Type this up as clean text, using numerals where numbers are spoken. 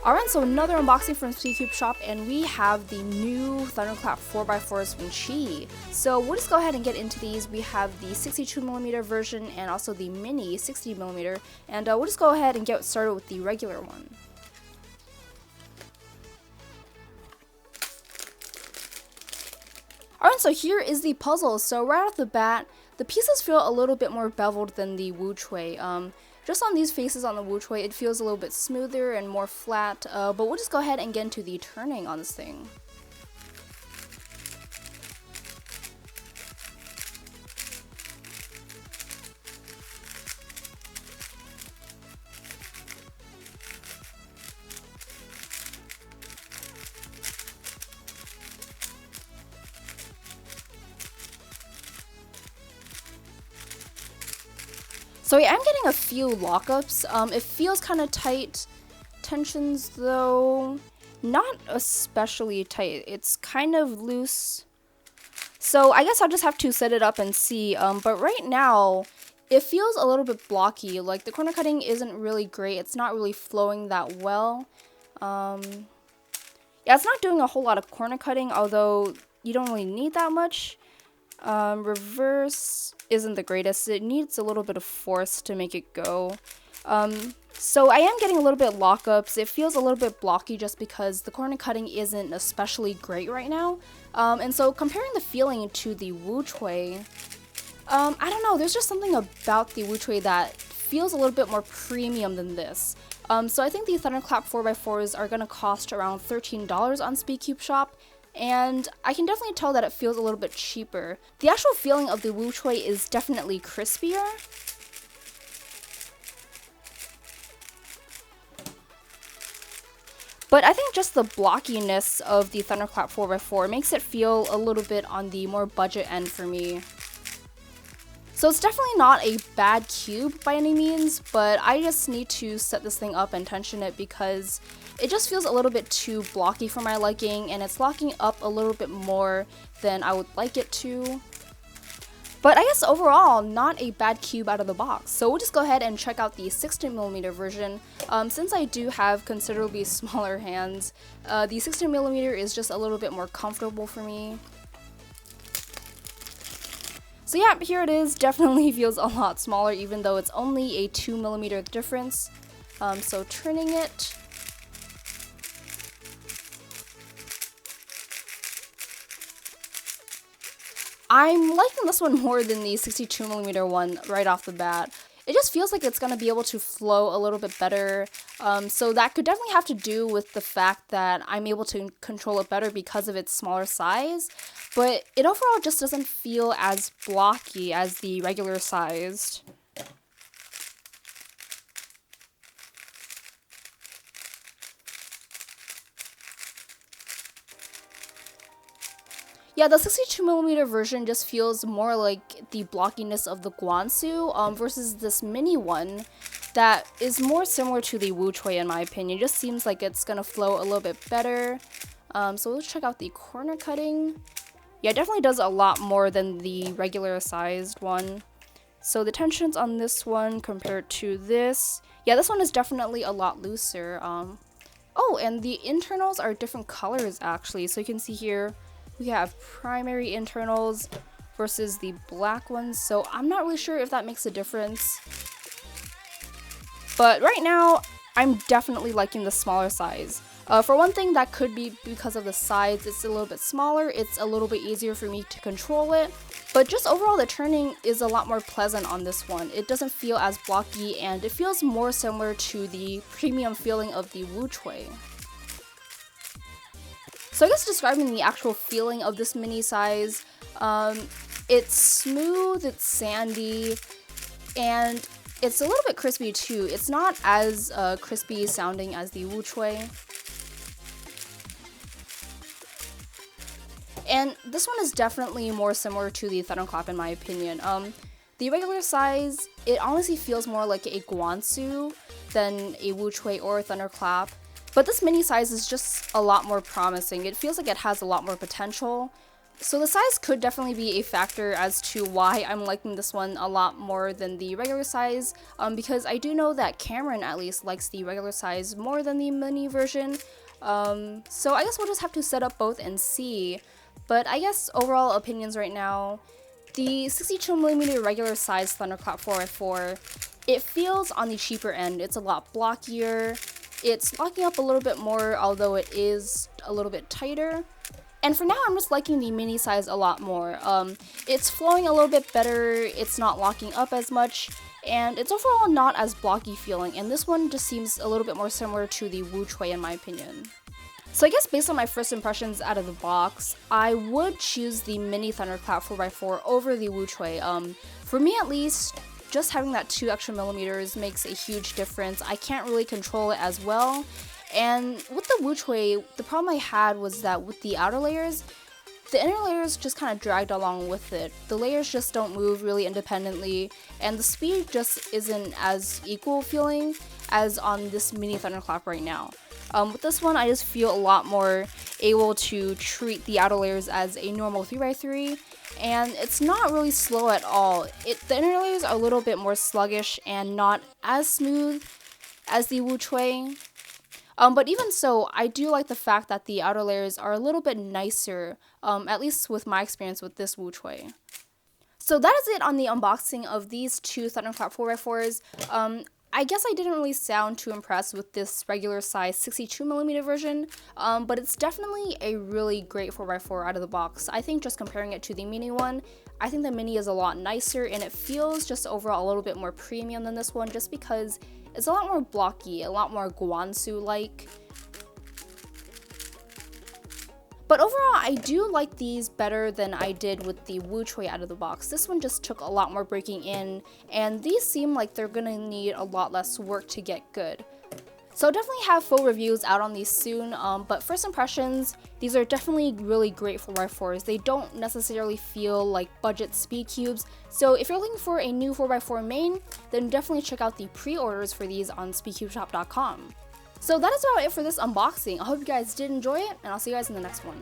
Alright, so another unboxing from SpeedCubeShop, and we have the new Thunderclap 4x4s from QiYi. So we'll just go ahead and get into these. We have the 62mm version and also the mini 60mm, and we'll just go ahead and get started with the regular one. Alright, so here is the puzzle. So right off the bat, the pieces feel a little bit more beveled than the WuCui. Just on these faces on the WuCui, it feels a little bit smoother and more flat, but we'll just go ahead and get into the turning on this thing. So yeah, I'm getting a few lockups. It feels kind of tight. Tensions though, not especially tight. It's kind of loose. So I guess I'll just have to set it up and see. But right now, it feels a little bit blocky. Like the corner cutting isn't really great. It's not really flowing that well. Yeah, it's not doing a whole lot of corner cutting, although you don't really need that much. Reverse isn't the greatest. It needs a little bit of force to make it go. So I am getting a little bit lockups. It feels a little bit blocky just because the corner cutting isn't especially great right now. And so comparing the feeling to the WuCui, I don't know, there's just something about the WuCui that feels a little bit more premium than this. So I think the Thunderclap 4x4s are gonna cost around $13 on SpeedCubeShop. And I can definitely tell that it feels a little bit cheaper. The actual feeling of the WuCui is definitely crispier. But I think just the blockiness of the Thunderclap 4x4 makes it feel a little bit on the more budget end for me. So it's definitely not a bad cube by any means, but I just need to set this thing up and tension it because it just feels a little bit too blocky for my liking, and it's locking up a little bit more than I would like it to. But I guess overall, not a bad cube out of the box. So we'll just go ahead and check out the 60mm version. Since I do have considerably smaller hands, the 60mm is just a little bit more comfortable for me. So yeah, here it is. Definitely feels a lot smaller even though it's only a 2mm difference. So turning it. I'm liking this one more than the 62mm one right off the bat. It just feels like it's going to be able to flow a little bit better. So that could definitely have to do with the fact that I'm able to control it better because of its smaller size. But it overall just doesn't feel as blocky as the regular sized. Yeah, the 62mm version just feels more like the blockiness of the Guansu versus this mini one that is more similar to the WuCui in my opinion. It just seems like it's gonna flow a little bit better. So let's check out the corner cutting. Yeah, it definitely does a lot more than the regular sized one. So the tensions on this one compared to this, yeah, this one is definitely a lot looser. Oh, and the internals are different colors actually. So you can see here, we have primary internals versus the black ones, so I'm not really sure if that makes a difference. But right now, I'm definitely liking the smaller size. For one thing, that could be because of the sides. It's a little bit smaller, it's a little bit easier for me to control it. But just overall, the turning is a lot more pleasant on this one. It doesn't feel as blocky, and it feels more similar to the premium feeling of the WuCui. So I guess describing the actual feeling of this mini size, it's smooth, it's sandy, and it's a little bit crispy too. It's not as crispy sounding as the WuCui. And this one is definitely more similar to the Thunderclap in my opinion. The regular size, it honestly feels more like a Guansu than a WuCui or a Thunderclap. But this mini size is just a lot more promising. It feels like it has a lot more potential. So the size could definitely be a factor as to why I'm liking this one a lot more than the regular size, because I do know that Cameron at least likes the regular size more than the mini version. So I guess we'll just have to set up both and see. But I guess overall opinions right now, the 62mm regular size Thunderclap 4x4, it feels on the cheaper end. It's a lot blockier. It's locking up a little bit more, although it is a little bit tighter. And for now, I'm just liking the mini size a lot more. It's flowing a little bit better, it's not locking up as much, and it's overall not as blocky feeling, and this one just seems a little bit more similar to the WuChuey in my opinion. So I guess based on my first impressions out of the box, I would choose the mini Thunderclap 4x4 over the WuChuey. For me at least, just having that 2 extra millimeters makes a huge difference. I can't really control it as well. And with the WuChuey, the problem I had was that with the outer layers, the inner layers just kind of dragged along with it. The layers just don't move really independently, and the speed just isn't as equal feeling as on this mini Thunderclap right now. With this one, I just feel a lot more able to treat the outer layers as a normal 3x3, and it's not really slow at all. The inner layers are a little bit more sluggish and not as smooth as the WuChuey. But even so, I do like the fact that the outer layers are a little bit nicer, at least with my experience with this WuChuey. So that is it on the unboxing of these two Thunderclap 4x4s. I guess I didn't really sound too impressed with this regular size 62mm version, but it's definitely a really great 4x4 out of the box. I think just comparing it to the mini one, I think the mini is a lot nicer and it feels just overall a little bit more premium than this one just because it's a lot more blocky, a lot more Guansu-like. But overall, I do like these better than I did with the WuChuey out of the box. This one just took a lot more breaking in, and these seem like they're gonna need a lot less work to get good. So I'll definitely have full reviews out on these soon, but first impressions, these are definitely really great 4x4s. They don't necessarily feel like budget speed cubes, so if you're looking for a new 4x4 main, then definitely check out the pre-orders for these on SpeedCubeShop.com. So that is about it for this unboxing. I hope you guys did enjoy it, and I'll see you guys in the next one.